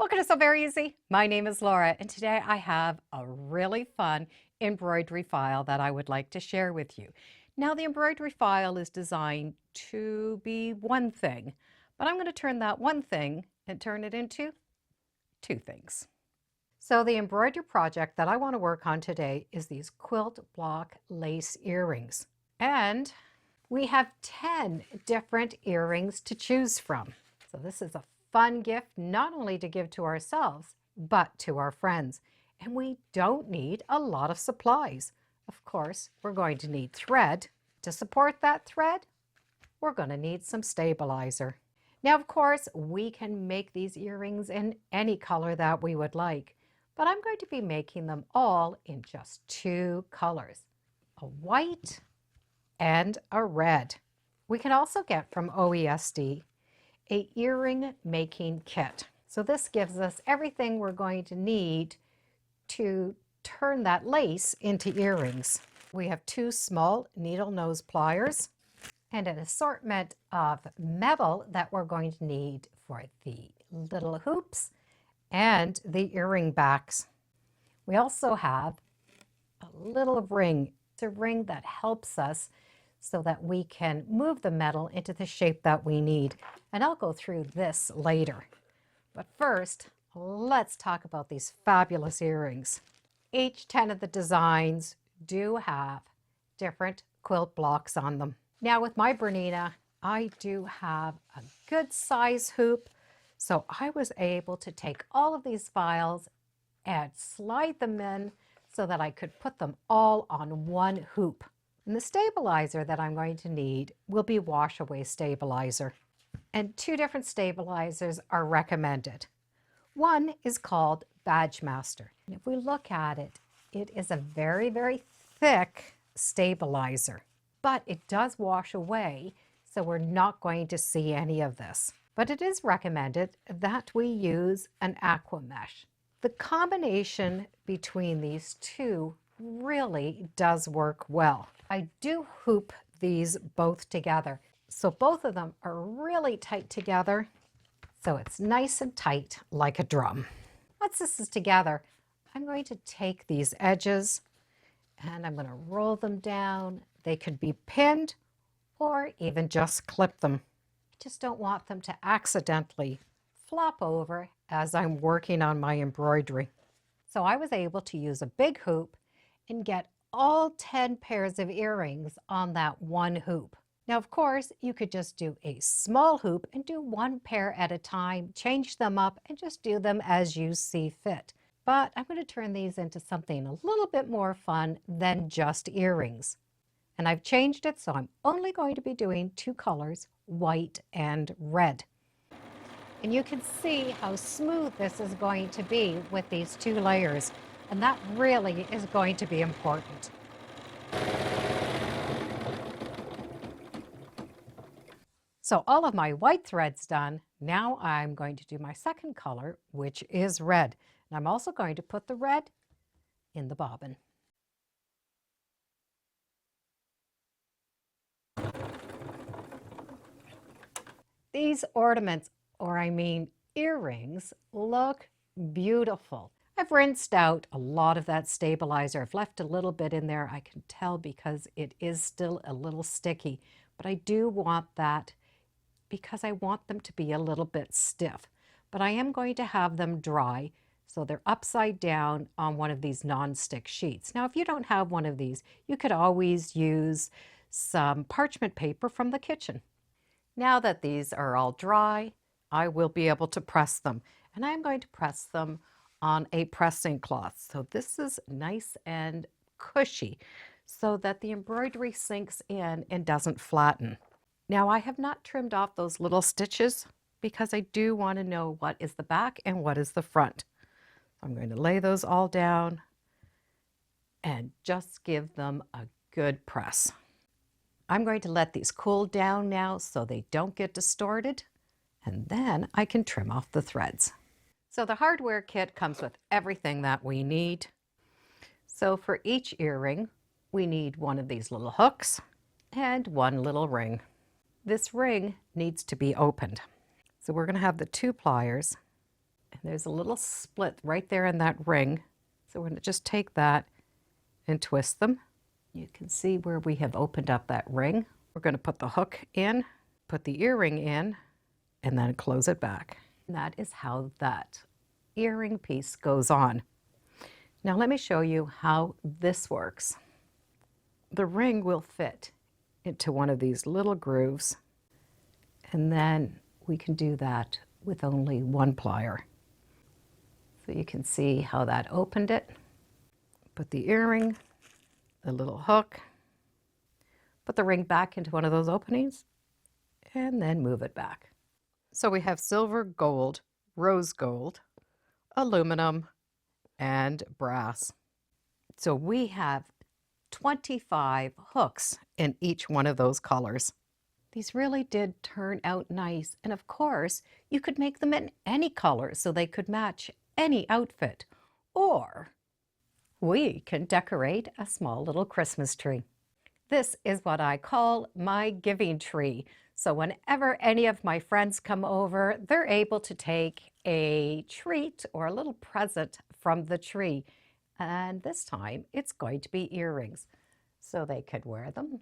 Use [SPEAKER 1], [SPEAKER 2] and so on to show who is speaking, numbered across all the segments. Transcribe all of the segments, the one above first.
[SPEAKER 1] Welcome to So Very Easy. My name is Laura, and today I have a really fun embroidery file that I would like to share with you. Now, the embroidery file is designed to be one thing, but I'm going to turn that one thing and turn it into two things. So the embroidery project that I want to work on today is these quilt block lace earrings. And we have 10 different earrings to choose from. So this is a fun gift, not only to give to ourselves, but to our friends. And we don't need a lot of supplies. Of course, we're going to need thread. To support that thread, we're going to need some stabilizer. Now, of course, we can make these earrings in any color that we would like, but I'm going to be making them all in just two colors, a white and a red. We can also get from OESD a earring making kit. So this gives us everything we're going to need to turn that lace into earrings. We have two small needle nose pliers and an assortment of metal that we're going to need for the little hoops and the earring backs. We also have a little ring. It's a ring that helps us so that we can move the metal into the shape that we need. And I'll go through this later. But first, let's talk about these fabulous earrings. Each 10 of the designs do have different quilt blocks on them. Now with my Bernina, I do have a good size hoop, so I was able to take all of these files and slide them in so that I could put them all on one hoop. And the stabilizer that I'm going to need will be wash-away stabilizer. And two different stabilizers are recommended. One is called Badge Master. And if we look at it, it is a very, very thick stabilizer, but it does wash away, so we're not going to see any of this. But it is recommended that we use an aqua mesh. The combination between these two really does work well. I do hoop these both together, so both of them are really tight together, so it's nice and tight like a drum. Once this is together, I'm going to take these edges and I'm going to roll them down. They could be pinned or even just clip them. I just don't want them to accidentally flop over as I'm working on my embroidery. So I was able to use a big hoop and get all 10 pairs of earrings on that one hoop. Now, of course, you could just do a small hoop and do one pair at a time, change them up, and just do them as you see fit. But I'm going to turn these into something a little bit more fun than just earrings. And I've changed it, so I'm only going to be doing two colors, white and red. And you can see how smooth this is going to be with these two layers. And that really is going to be important. So all of my white thread's done. Now I'm going to do my second color, which is red. And I'm also going to put the red in the bobbin. These ornaments, or I mean earrings, look beautiful. I've rinsed out a lot of that stabilizer. I've left a little bit in there. I can tell because it is still a little sticky, but I do want that because I want them to be a little bit stiff. But I am going to have them dry, so they're upside down on one of these non-stick sheets. Now, if you don't have one of these, you could always use some parchment paper from the kitchen. Now that these are all dry, I will be able to press them. And I'm going to press them on a pressing cloth. So this is nice and cushy so that the embroidery sinks in and doesn't flatten. Now I have not trimmed off those little stitches because I do want to know what is the back and what is the front. I'm going to lay those all down and just give them a good press. I'm going to let these cool down now so they don't get distorted, and then I can trim off the threads. So the hardware kit comes with everything that we need. So for each earring, we need one of these little hooks and one little ring. This ring needs to be opened. So we're going to have the two pliers And there's a little split right there in that ring. So we're going to just take that and twist them. You can see where we have opened up that ring. We're going to put the hook in, put the earring in, and then close it back. And that is how that earring piece goes on. Now let me show you how this works. The ring will fit into one of these little grooves, and then we can do that with only one plier. So you can see how that opened it. Put the earring, the little hook, put the ring back into one of those openings, and then move it back. So we have silver, gold, rose gold, aluminum, and brass. So we have 25 hooks in each one of those colors. These really did turn out nice, and of course you could make them in any color so they could match any outfit, or we can decorate a small little Christmas tree. This is what I call my giving tree. So whenever any of my friends come over, they're able to take a treat or a little present from the tree. And this time it's going to be earrings. So they could wear them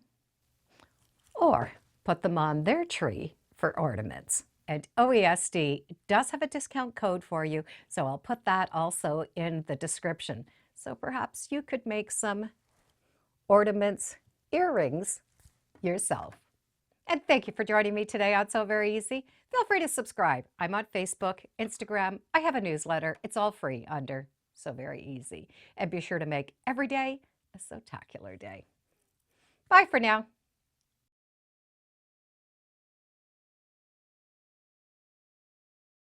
[SPEAKER 1] or put them on their tree for ornaments. And OESD does have a discount code for you, so I'll put that also in the description. So perhaps you could make some ornaments, earrings yourself. And thank you for joining me today on So Very Easy. Feel free to subscribe. I'm on Facebook, Instagram. I have a newsletter. It's all free under So Very Easy. And be sure to make every day a so-tacular day. Bye for now.